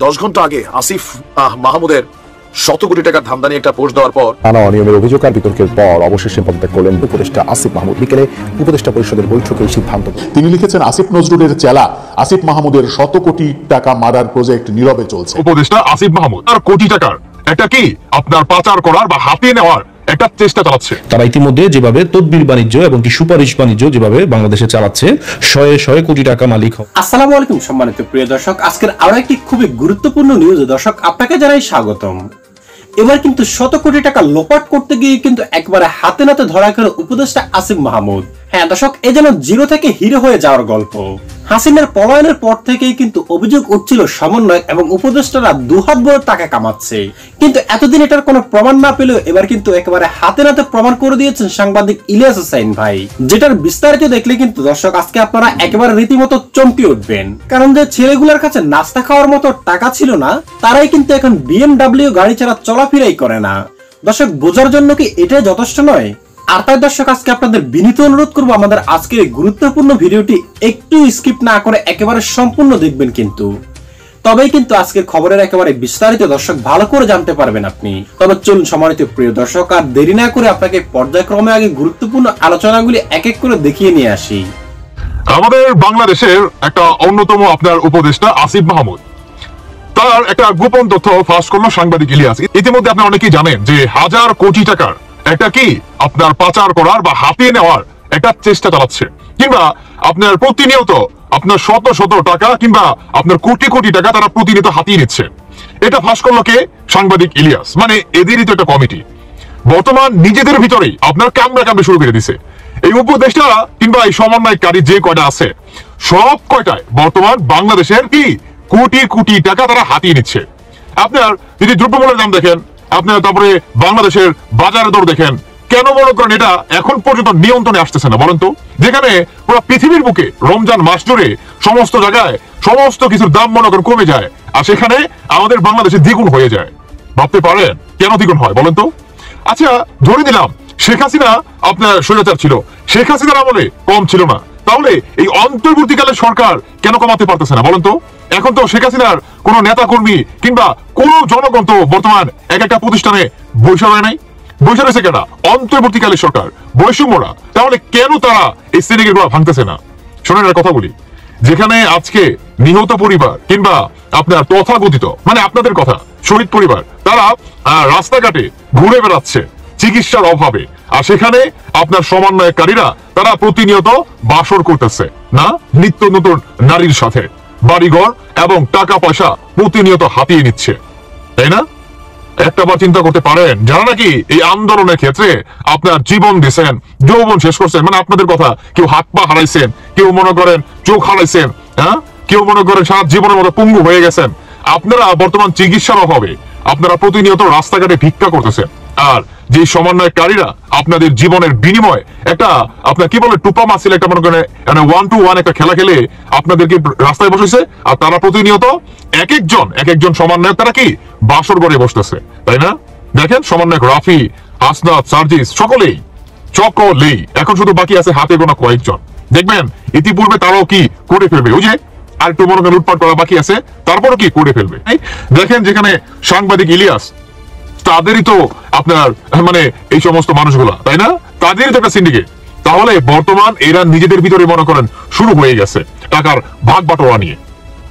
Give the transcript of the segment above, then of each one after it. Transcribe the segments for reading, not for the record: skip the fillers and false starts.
10 ঘন্টা আগে আসিফ মাহমুদের 100 কোটি টাকার ধান্দা নিয়ে একটা পোস্ট দেওয়ার পর নানা অনিয়মের অভিযোগ আর বিতর্কের পর অবশেষে পদত্যাগ করলেন উপদেষ্টা আসিফ মাহমুদ। বিকেলে উপদেষ্টা পরিষদের বৈঠকে এই সিদ্ধান্ত। তিনি লিখেছেন, আসিফ নজরুলের চেলা আসিফ মাহমুদের 100 কোটি টাকা মার্ডার প্রজেক্ট নীরবে চলছে। উপদেষ্টা আসিফ মাহমুদ আর কোটি টাকার একটা কি আপনার পাচার করার বা হাতিয়ে নেওয়ার একটা চেষ্টা চালাচ্ছে। তারা ইতিমধ্যে যেভাবে তদবির বাণিজ্য এবং কি সুপারিশ বাণিজ্য যেভাবে বাংলাদেশে চালাচ্ছে, শয়ে কোটি টাকা মালিক। আসসালামু আলাইকুম সম্মানিত প্রিয় দর্শক, আজকের আরো একটি খুবই গুরুত্বপূর্ণ নিউজ দর্শক আপনাকে জানাই স্বাগতম। এবার কিন্তু 100 কোটি টাকা লোপাট করতে গিয়ে কিন্তু একবারে হাতে নাতে ধরা গেল উপদেষ্টা আসিফ মাহমুদ। হ্যাঁ দর্শক, এ যেন জিরো থেকে হিরো হয়ে যাওয়ার গল্প। হাসিনার পলায়নের পর থেকেই কিন্তু অভিযোগ উঠছিল সমন্বয় এবং উপদেষ্টারা দুহাত ভরে টাকা কামাচ্ছে, কিন্তু এতদিন এটার কোনো প্রমাণ না পেলেও এবার কিন্তু একেবারে হাতে নাতে প্রমাণ করে দিয়েছেন সাংবাদিক ইলিয়াস হোসেন ভাই, যেটার বিস্তারিত দেখলে কিন্তু দর্শক আজকে আপনারা একেবারে রীতিমতো চমকে উঠবেন। কারণ যে ছেলেগুলোর কাছে নাস্তা খাওয়ার মতো টাকা ছিল না, তারাই কিন্তু এখন BMW গাড়ি ছাড়া চলাফেরাই করে না। দর্শক বোঝার জন্য কি এটাই যথেষ্ট নয়? আর তাই দর্শক আজকে আপনাদের বিনীত অনুরোধ করবো আমাদের আজকের এই গুরুত্বপূর্ণ ভিডিওটি একটু স্কিপ না করে একেবারে সম্পূর্ণ দেখবেন, কিন্তু তবেই কিন্তু আজকের খবরের একেবারে বিস্তারিত দর্শক ভালো করে জানতে পারবেন আপনি। তবে চলুন সম্মানিত প্রিয় দর্শক, আর দেরি না করে আপনাকে পর্যায়ক্রমে আগে গুরুত্বপূর্ণ আলোচনাগুলি এক এক করে দেখিয়ে নিয়ে আসি। আমাদের বাংলাদেশের একটা অন্যতম আপনার উপদেষ্টা আসিফ মাহমুদ, তার একটা গোপন তথ্য ফাঁস করলো সাংবাদিক ইলিয়াস। ইতিমধ্যে আপনারা অনেকেই জানেন যে 1000 কোটি টাকার একটা কি আপনার পাচার করার বা হাতিয়ে নেওয়ার একটা চেষ্টা চালাচ্ছে, কিংবা আপনার প্রতিনিয়ত আপনার শত টাকা কিংবা আপনার কোটি কোটি টাকা তারা প্রতিনিয়ত হাতিয়ে নিচ্ছে। এটা ফাঁস করলো কে? সাংবাদিক ইলিয়াস। মানে এদেরই তো একটা কমিটি বর্তমান নিজেদের ভিতরেই আপনার কামড়ে শুরু করে দিছে। এই উপদেষ্টা কিংবা এই সমন্বয়কারী যে কয়টা আছে, সব কয়টায় বর্তমান বাংলাদেশের কি কোটি কোটি টাকা তারা হাতিয়ে নিচ্ছে। আপনার যদি দ্রব্যমূল্যের দাম দেখেন, আপনার তারপরে বাংলাদেশের বাজারের দর দেখেন, কেন মনে করেন এটা এখন পর্যন্ত নিয়ন্ত্রণে আসতেছে না বলেন তো? যেখানে পুরো পৃথিবীর বুকে রমজান মাস জুড়ে সমস্ত জায়গায় সমস্ত কিছুর দাম মনে করেন কমে যায়, আর সেখানে আমাদের বাংলাদেশে দ্বিগুণ হয়ে যায়। ভাবতে পারেন কেন দ্বিগুণ হয় বলেন তো? আচ্ছা ধরে দিলাম শেখ হাসিনা আপনার স্বৈরাচার ছিল, শেখ হাসিনার আমলে কম ছিল না, তাহলে এই অন্তর্বর্তীকালের সরকার কেন কমাতে পারতেছে না বলেন তো? এখন তো শেখ হাসিনার কোন নেতা কর্মী কিংবা কোন জনগণ তো বর্তমান এক একটা প্রতিষ্ঠানে বৈশা হয় নাই, বৈশা রয়েছে কেনা অন্তর্বর্তীকালের সরকার বৈষম্যরা। তাহলে কেন তারা এই শ্রেণীকে ভাঙতেছে না? শোনেন কথা বলি, যেখানে আজকে নিহত পরিবার কিংবা আপনার তথাকথিত মানে আপনাদের কথা শহীদ পরিবার, তারা রাস্তাঘাটে ঘুরে বেড়াচ্ছে চিকিৎসার অভাবে, আর সেখানে আপনার সমন্বয়কারীরা তারা প্রতিনিয়ত বাসর করতেছে না নিত্য নতুন নারীর সাথে, বাড়িঘর এবং টাকা পয়সা প্রতিনিয়ত হাতিয়ে নিচ্ছে, তাই না? একটাবার চিন্তা করতে পারেন যারা নাকি এই আন্দোলনের ক্ষেত্রে আপনার জীবন দিয়েছেন, যৌবন শেষ করছেন, মানে আপনাদের কথা কেউ হাত পা হারাইছেন, কেউ মনে করেন চোখ হারাইছেন, হ্যাঁ, কেউ মনে করেন সারা জীবনের মতো পঙ্গু হয়ে গেছেন, আপনারা বর্তমান চিকিৎসার অভাবে আপনারা প্রতিনিয়ত রাস্তাঘাটে ভিক্ষা করতেছেন। আর যে সমন্বয়কারীরা আপনাদের জীবনের বিনিময় একটা আপনার কি বলে টুপা মাসিল একটা মনে করেন 1-to-1 একটা খেলা খেলে আপনাদেরকে রাস্তায় বসেছে, আর তারা প্রতিনিয়ত এক একজন সমন্বয়ক তারা কি বাসর ঘরে বসতেছে, তাই না? দেখেন সমন্বয়ক রাফি, হাসনাত, সার্জিস সকলেই এখন শুধু বাকি আছে হাতে গোনা কয়েকজন। দেখবেন ইতিপূর্বে তারাও কি করে ফেলবে, ওই যে আর একটু মনে করেন লুটপাট করা বাকি আছে, তারপরও কি করে ফেলবে। দেখেন যেখানে সাংবাদিক ইলিয়াস, তাদেরই তো আপনার মানে এই সমস্ত মানুষগুলা, তাই না? তাদেরই তো একটা সিন্ডিকেট। তাহলে বর্তমান এরা নিজেদের ভিতরে মনে করেন শুরু হয়ে গেছে টাকার ভাগ বাটোয়ারা নিয়ে,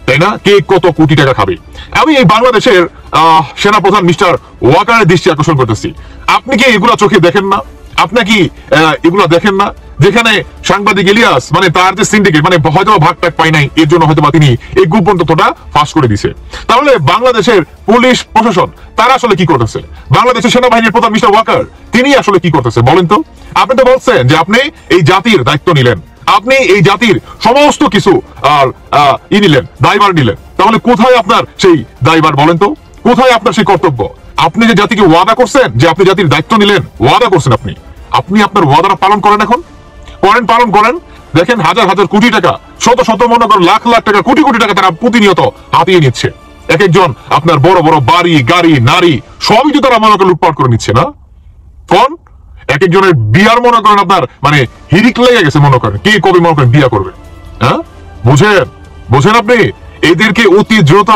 তাই না? কে কত কোটি টাকা খাবে। আমি এই বাংলাদেশের সেনাপ্রধান মিস্টার ওয়াকারের দৃষ্টি আকর্ষণ করতেছি, আপনি কি এগুলা চোখে দেখেন না? আপনি কি এগুলা দেখেন না? যেখানে সাংবাদিক ইলিয়াস মানে তার যে সিন্ডিকেট মানে হয়তো ভাগ টাক পাই নাই, এর জন্য হয়তো তিনি এই গোপন তথ্যটা ফাঁস করে দিছে। তাহলে বাংলাদেশের পুলিশ প্রশাসন তারা আসলে কি করতেছে? বাংলাদেশের সেনাবাহিনীর প্রধান মিস্টার ওয়াকার তিনি আসলে কি করতেছে বলেন তো? আপনি তো বলছেন যে আপনি এই জাতির দায়িত্ব নিলেন, আপনি এই জাতির সমস্ত কিছু আর নিলেন, দায়ভার নিলেন। তাহলে কোথায় আপনার সেই দায়ভার বলেন তো? কোথায় আপনার সেই কর্তব্য? আপনি যে জাতিকে ওয়াদা করছেন যে আপনি জাতির দায়িত্ব নিলেন, ওয়াদা করছেন আপনি আপনার ওয়াদাটা পালন করেন, এখন পালন করেন। দেখেন হাজার কোটি টাকা, শত মনে করেন লাখ টাকা, কোটি টাকা তারা প্রতিনিয়ত হাতিয়ে নিচ্ছে। এক একজন আপনার বড় বাড়ি গাড়ি নারী সবই তো তারা মনে করেন লুটপাট করে নিচ্ছে না? কোন এক একজনের বিয়ার মনে করেন আপনার মানে হিরিক লেগে গেছে, মনে করেন কে কবে মনে করেন বিয়া করবে, হ্যাঁ? বুঝেন আপনি? এদেরকে অতি দ্রুত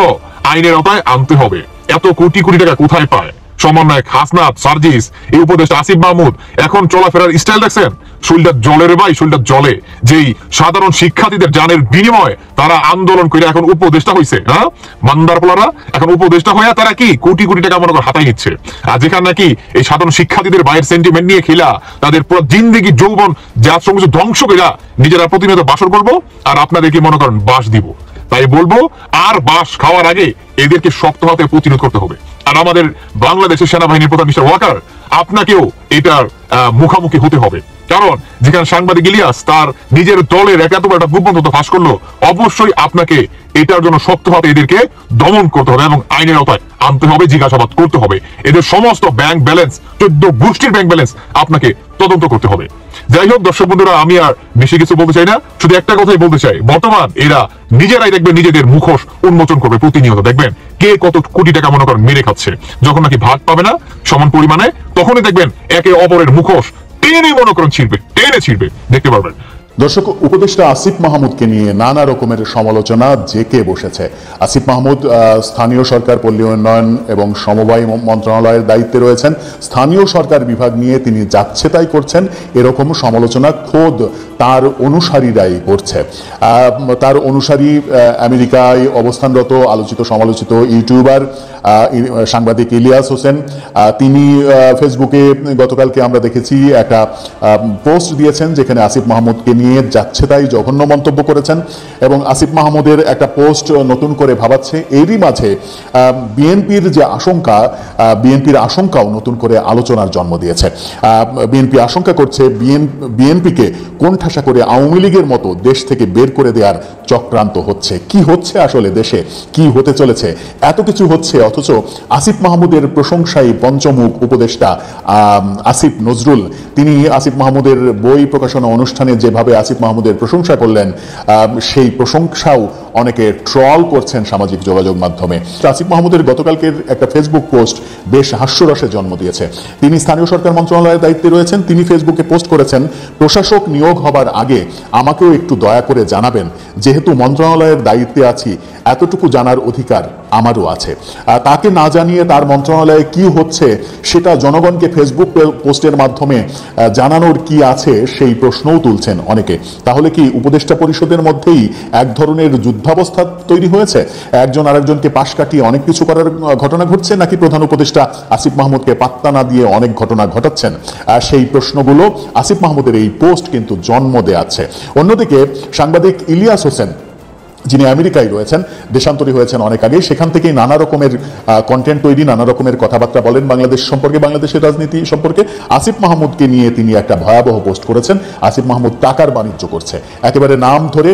আইনের আওতায় আনতে হবে। এত কোটি কোটি টাকা কোথায় পায় সমন্বয়ক হাসনাত, সার্জিস, এই উপদেষ্টা আসিফ মাহমুদ? এখন চলাফেরার স্টাইল দেখছেন, শরীরটা জলের ভাই, শরীরটা জলে। যেই সাধারণ শিক্ষার্থীদের জানের বিনিময়ে তারা আন্দোলন করে এখন উপদেষ্টা হয়েছে, হ্যাঁ, মান্দার পোলারা এখন উপদেষ্টা হয়ে তারা কি কোটি কোটি টাকা মনে করে হাতাই নিচ্ছে। আর যেখানে নাকি এই সাধারণ শিক্ষার্থীদের বাইরের সেন্টিমেন্ট নিয়ে খেলা, তাদের পুরো জিন্দেগি যৌবন জাত সঙ্গে ধ্বংস করে নিজেরা প্রতিনিয়ত বাসর করবো, আর আপনাদের কি মনে করেন বাস দিব। তাই বলবো, আর বাস খাওয়ার আগে এদেরকে শক্ত হাতে প্রতিরোধ করতে হবে। আর আমাদের বাংলাদেশের সেনাবাহিনীর প্রধান মিস্টার ওয়াকার, আপনাকেও এটার মুখোমুখি হতে হবে। কারণ যেখানে সাংবাদিক ইলিয়াস তার নিজের দলের এত বড় একটা গোপন তথ্য ফাঁস করলো, অবশ্যই আপনাকে এটার জন্য শক্ত হাতে এদেরকে দমন করতে হবে এবং আইনের আওতায় আনতে হবে, জিজ্ঞাসাবাদ করতে হবে। এদের সমস্ত ব্যাংক ব্যালেন্স, 14 গোষ্ঠীর ব্যাংক ব্যালেন্স আপনাকে তদন্ত করতে হবে। যাই হোক দর্শক বন্ধুরা, আমি আর বেশি কিছু বলতে চাই না, শুধু একটা কথাই বলতে চাই, বর্তমান এরা নিজেরাই দেখবেন নিজেদের মুখোশ উন্মোচন করবে প্রতিনিয়ত। দেখবেন কে কত কোটি টাকা মনে করেন মেরে খাচ্ছে। যখন নাকি ভাগ পাবে না সমান পরিমাণে, তখনই দেখবেন একে অপরের মুখোশ টেনে মনে করেন ছিড়বে, টেনে ছিড়বে, দেখতে পারবেন। দর্শক, উপদেষ্টা আসিফ মাহমুদকে নিয়ে নানা রকমের সমালোচনা জেঁকে বসেছে। আসিফ মাহমুদ স্থানীয় সরকার, পল্লী উন্নয়ন এবং সমবায় মন্ত্রণালয়ের দায়িত্বে রয়েছেন। স্থানীয় সরকার বিভাগ নিয়ে তিনি যাচ্ছে তাই করছেন, এরকম সমালোচনা খোদ তার অনুসারীরাই করছে। তার অনুসারী আমেরিকায় অবস্থানরত আলোচিত সমালোচিত ইউটিউবার সাংবাদিক ইলিয়াস হোসেন, তিনি ফেসবুকে গতকালকে আমরা দেখেছি একটা পোস্ট দিয়েছেন যেখানে আসিফ মাহমুদকে নিয়ে যাচ্ছে তাই জঘন্য মন্তব্য করেছেন এবং আসিফ মাহমুদের একটা পোস্ট নতুন করে ভাবাচ্ছে। এরই মাঝে বিএনপির যে আশঙ্কা, বিএনপির আশঙ্কাও নতুন করে আলোচনার জন্ম দিয়েছে। বিএনপি আশঙ্কা করছে বিএনপিকে কোণঠাসা করে আওয়ামী লীগের মতো দেশ থেকে বের করে দেওয়ার চক্রান্ত হচ্ছে। কি হচ্ছে আসলে দেশে, কি হতে চলেছে? এত কিছু হচ্ছে, অথচ আসিফ মাহমুদের প্রশংসায় পঞ্চমুখ উপদেষ্টা আসিফ নজরুল, তিনি আসিফ মাহমুদের বই প্রকাশনা অনুষ্ঠানে যেভাবে আসিফ মাহমুদের প্রশংসা করলেন, সেই প্রশংসাও অনেকে ট্রল করছেন সামাজিক যোগাযোগ মাধ্যমে। আসিফ মাহমুদের গতকালকের একটা ফেসবুক পোস্ট বেশ হাস্যরসের জন্ম দিয়েছে। তিনি স্থানীয় সরকার মন্ত্রণালয়ের দায়িত্বে রয়েছেন। তিনি ফেসবুকে পোস্ট করেছেন, প্রশাসক নিয়োগ হবার আগে আমাকেও একটু দয়া করে জানাবেন, যেহেতু মন্ত্রণালয়ের দায়িত্বে আছি এতটুকু জানার অধিকার আমারও আছে। তাকে না জানিয়ে তার মন্ত্রণালয়ে কি হচ্ছে সেটা জনগণকে ফেসবুক পোস্টের মাধ্যমে জানানোর কি আছে সেই প্রশ্নও তুলছেন অনেকে। তাহলে কি উপদেষ্টা পরিষদের মধ্যেই এক ধরনের যুদ্ধাবস্থা তৈরি হয়েছে? একজন আরেকজনকে পাশ কাটিয়ে অনেক কিছু করার ঘটনা ঘটছে, নাকি প্রধান উপদেষ্টা আসিফ মাহমুদকে পাত্তা না দিয়ে অনেক ঘটনা ঘটাচ্ছেন? সেই প্রশ্নগুলো আসিফ মাহমুদের এই পোস্ট কিন্তু জন্ম দেয়াচ্ছে। অন্যদিকে সাংবাদিক ইলিয়াস হোসেন, যিনি আমেরিকায় রয়েছেন, দেশান্তরী হয়েছেন অনেক আগে, সেখান থেকেই নানা রকমের কন্টেন্ট তৈরি, নানা রকমের কথাবার্তা বলেন বাংলাদেশ সম্পর্কে, বাংলাদেশের রাজনীতি সম্পর্কে। আসিফ মাহমুদকে নিয়ে তিনি একটা ভয়াবহ পোস্ট করেছেন। আসিফ মাহমুদ টাকার বাণিজ্য করছে, একেবারে নাম ধরে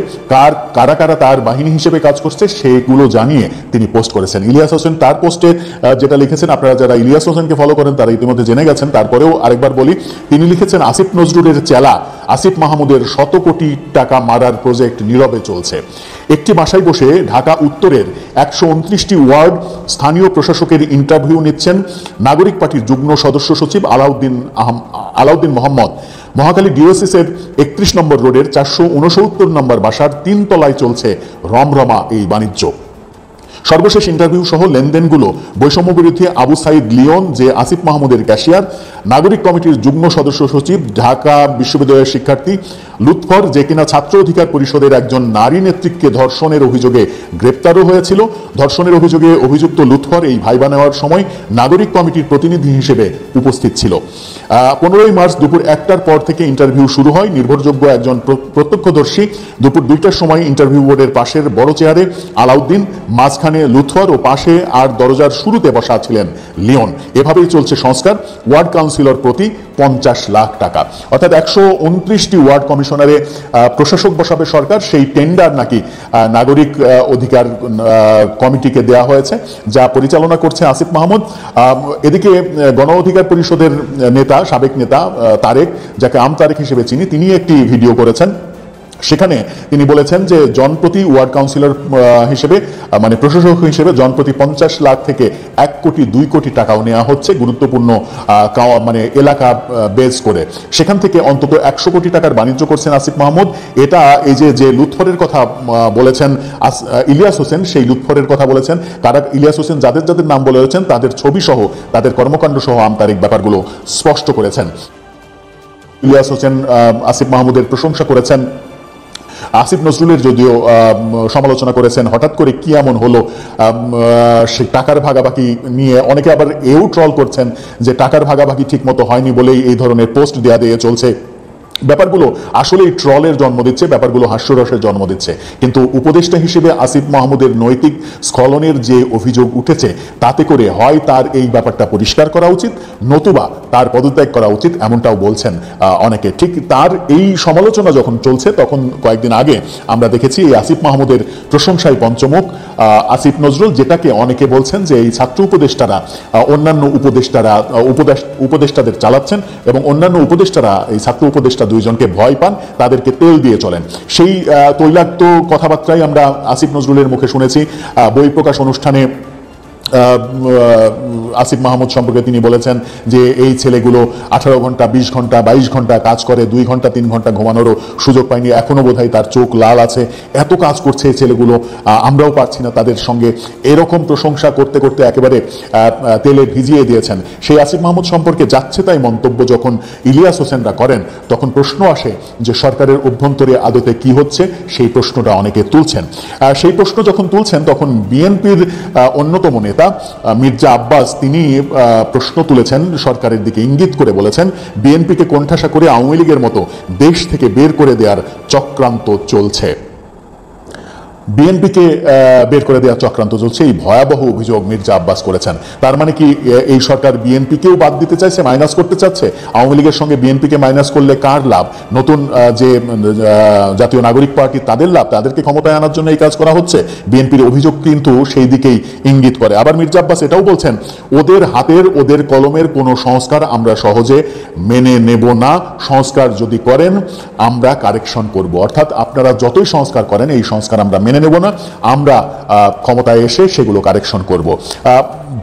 কারা কারা তার বাহিনী হিসেবে কাজ করছে সেগুলো জানিয়ে তিনি পোস্ট করেছেন। ইলিয়াস হোসেন তার পোস্টে যেটা লিখেছেন, আপনারা যারা ইলিয়াস হোসেনকে ফলো করেন তারা ইতিমধ্যে জেনে গেছেন, তারপরেও আরেকবার বলি, তিনি লিখেছেন, আসিফ নজরুলের চেলা আসিফ মাহমুদের 100 কোটি টাকা মারার প্রজেক্ট নীরবে চলছে। একটি বাসায় বসে ঢাকা উত্তরের 129টি ওয়ার্ড স্থানীয় প্রশাসকের ইন্টারভিউ নিচ্ছেন নাগরিক পার্টির যুগ্ম সদস্য সচিব আলাউদ্দিন মোহাম্মদ। মহাখালী ডিওসিস এর 31 নম্বর রোডের 469 নম্বর বাসার 3 তলায় চলছে রমরমা এই বাণিজ্য। সর্বশেষ ইন্টারভিউ সহ লেনদেনগুলো বৈষম্য বিরোধী আবু সাইদ লিওন, যে আসিফ মাহমুদের ক্যাশিয়ার, নাগরিক কমিটির যুগ্ম সদস্য সচিব, ঢাকা বিশ্ববিদ্যালয়ের শিক্ষার্থী লুৎফর, যে কিনা ছাত্র অধিকার পরিষদের একজন নারী নেত্রীকে ধর্ষণের অভিযোগে গ্রেপ্তারও হয়েছিল। ধর্ষণের অভিযোগে অভিযুক্ত লুৎফর এই ভাইবা নেওয়ার সময় নাগরিক কমিটির প্রতিনিধি হিসেবে উপস্থিত ছিল। 15 মার্চ দুপুর 1টার পর থেকে ইন্টারভিউ শুরু হয়। নির্ভরযোগ্য একজন প্রত্যক্ষদর্শী দুপুর 2টার সময় ইন্টারভিউ বোর্ডের পাশের বড় চেয়ারে আলাউদ্দিন, মাঝখানে লুৎফর ও পাশে আর দরজার শুরুতে বসা ছিলেন লিওন। এভাবেই চলছে সংস্কার। ওয়ার্ড কাউন্সিলর প্রতি 50 লাখ টাকা, অর্থাৎ 129টি ওয়ার্ড কমিশনারে প্রশাসক বসাবে সরকার। সেই টেন্ডার নাকি নাগরিক অধিকার কমিটিকে দেওয়া হয়েছে, যা পরিচালনা করছে আসিফ মাহমুদ। এদিকে গণ অধিকার পরিষদের নেতা, সাবেক নেতা তারেক, যাকে আম তারেক হিসেবে চিনি, তিনি একটি ভিডিও করেছেন সেখানে তিনি বলেছেন যে জনপ্রতি ওয়ার্ড কাউন্সিলর হিসেবে মানে প্রশাসক হিসেবে জনপ্রতি 50 লাখ থেকে 1 কোটি 2 কোটি টাকাও নেওয়া হচ্ছে গুরুত্বপূর্ণ মানে এলাকা বেস করে। সেখান থেকে অন্তত 100 কোটি টাকার বাণিজ্য করছেন আসিফ মাহমুদ। এটা এই যে লুৎফরের কথা বলেছেন ইলিয়াস হোসেন, সেই লুৎফরের কথা বলেছেন তারা ইলিয়াস হোসেন যাদের যাদের নাম বলেছেন তাদের ছবি সহ তাদের কর্মকাণ্ড সহ আমতারিক ব্যাপারগুলো স্পষ্ট করেছেন। ইলিয়াস হোসেন আসিফ মাহমুদের প্রশংসা করেছেন, আসিফ নজরুলের যদিও সমালোচনা করেছেন। হঠাৎ করে কি এমন হলো সে টাকার ভাগাভাগি নিয়ে অনেকে আবার এও ট্রল করছেন যে টাকার ভাগাভাগি ঠিক মতো হয়নি বলেই এই ধরনের পোস্ট দেয়া দিয়ে চলছে। ব্যাপারগুলো আসলেই ট্রলের জন্ম দিচ্ছে, ব্যাপারগুলো হাস্যরসের জন্ম দিচ্ছে। কিন্তু উপদেষ্টা হিসেবে আসিফ মাহমুদের নৈতিক স্খলনের যে অভিযোগ উঠেছে তাতে করে হয় তার এই ব্যাপারটা পরিষ্কার করা উচিত, নতুবা তার পদত্যাগ করা উচিত, এমনটাও বলছেন অনেকে। ঠিক তার এই সমালোচনা যখন চলছে তখন কয়েকদিন আগে আমরা দেখেছি এই আসিফ মাহমুদের প্রশংসায় পঞ্চমুখ আসিফ নজরুল, যেটাকে অনেকে বলছেন যে এই ছাত্র উপদেষ্টারা অন্যান্য উপদেষ্টাদের চালাচ্ছেন এবং অন্যান্য উপদেষ্টারা এই ছাত্র উপদেষ্টা দুইজনকে ভয় পান, তাদেরকে তেল দিয়ে চলেন। সেই তৈলাক্ত কথাবার্তাই আমরা আসিফ নজরুলের মুখে শুনেছি। বই প্রকাশ অনুষ্ঠানে আসিফ মাহমুদ সম্পর্কে তিনি বলেছেন যে এই ছেলেগুলো 18 ঘন্টা 20 ঘন্টা 22 ঘন্টা কাজ করে, 2 ঘন্টা 3 ঘন্টা ঘুমানোরও সুযোগ পায়নি, এখনো বোধহয় তার চোখ লাল আছে, এত কাজ করছে এই ছেলেগুলো, আমরাও পারছি না তাদের সঙ্গে। এরকম প্রশংসা করতে করতে একেবারে তেলে ভিজিয়ে দিয়েছেন। সেই আসিফ মাহমুদ সম্পর্কে যাচ্ছে তাই মন্তব্য যখন ইলিয়াস হোসেনরা করেন তখন প্রশ্ন আসে যে সরকারের অভ্যন্তরে আদতে কি হচ্ছে, সেই প্রশ্নটা অনেকে তুলছেন। সেই প্রশ্ন যখন তুলছেন তখন বিএনপির অন্যতম নেতা মির্জা আব্বাস তিনি প্রশ্ন তুলেছেন, সরকারের দিকে ইঙ্গিত করে বলেছেন বিএনপিকে কোণঠাসা করে আওয়ামী লীগের মতো দেশ থেকে বের করে দেওয়ার চক্রান্ত চলছে। বিএনপিকে বের করে দেওয়ার চক্রান্ত চলছে, এই ভয়াবহ অভিযোগ মির্জা আব্বাস করেছেন। তার মানে কি এই সরকার বিএনপিকেও বাদ দিতে চাইছে, মাইনাস করতে চাচ্ছে? আওয়ামী লীগের সঙ্গে বিএনপিকে মাইনাস করলে কার লাভ? নতুন যে জাতীয় নাগরিক পার্টি তাদের লাভ, তাদেরকে ক্ষমতায় আনার জন্য এই কাজ করা হচ্ছে। বিএনপির অভিযোগ কিন্তু সেই দিকেই ইঙ্গিত করে। আবার মির্জা আব্বাস এটাও বলছেন ওদের হাতের ওদের কলমের কোনো সংস্কার আমরা সহজে মেনে নেব না, সংস্কার যদি করেন আমরা কারেকশন করব। অর্থাৎ আপনারা যতই সংস্কার করেন এই সংস্কার আমরা মেনে নেব না, আমরা ক্ষমতায় এসে সেগুলো কারেকশন করব।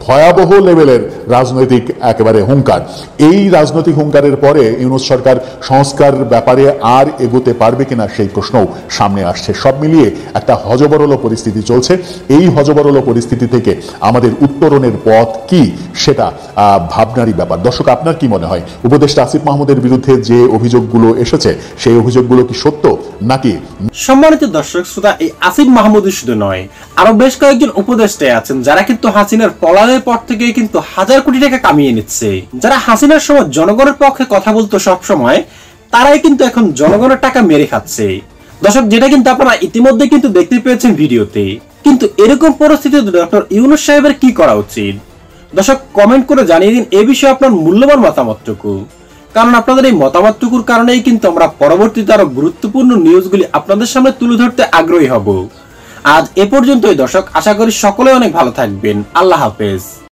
ভয়াবহ লেভেলের রাজনৈতিক একেবারে হুঙ্কার। এই রাজনৈতিক হুঙ্কারের পরে ইউনূস সরকার সংস্কার ব্যাপারে আর এগোতে পারবে কিনা সেই প্রশ্নও সামনে আসছে। সব মিলিয়ে একটা হযবরল পরিস্থিতি চলছে। এই হযবরল পরিস্থিতি থেকে আমাদের উত্তরণের পথ কি সেটা ভাবনারই ব্যাপার। দর্শক, আপনার কি মনে হয় উপদেষ্টা আসিফ মাহমুদের বিরুদ্ধে যে অভিযোগগুলো এসেছে সেই অভিযোগগুলো কি সত্য নাকি? সম্মানিত দর্শক শ্রোতা, এই আসিফ মাহমুদ শুধু নয়, আরো বেশ কয়েকজন উপদেষ্টা আছেন যারা কিন্তু হাসিনার পলায়নের পর থেকে কিন্তু হাজার কোটি টাকা কামিয়ে নিচ্ছে। যারা হাসিনার সময় জনগণের পক্ষে কথা বলতো সব সময়, তারাই কিন্তু এখন জনগণের টাকা মেরে খাচ্ছে। দর্শক, যেটা কিন্তু আপনারা ইতিমধ্যে কিন্তু দেখতে পেয়েছেন ভিডিওতে। কিন্তু এরকম পরিস্থিতিতে ডক্টর ইউনূস সাহেবের কি করা উচিত? দর্শক, কমেন্ট করে জানিয়ে দিন এই বিষয়ে আপনার মূল্যবান মতামতটুকু। কারণ আপনাদের এই মতামতটুকুর কারণেই কিন্তু আমরা পরবর্তীতে আরো গুরুত্বপূর্ণ নিউজগুলি আপনাদের সামনে তুলে ধরতে আগ্রহী হব। আজ এ পর্যন্তই দর্শক, আশা করি সকলে অনেক ভালো থাকবেন। আল্লাহ হাফেজ।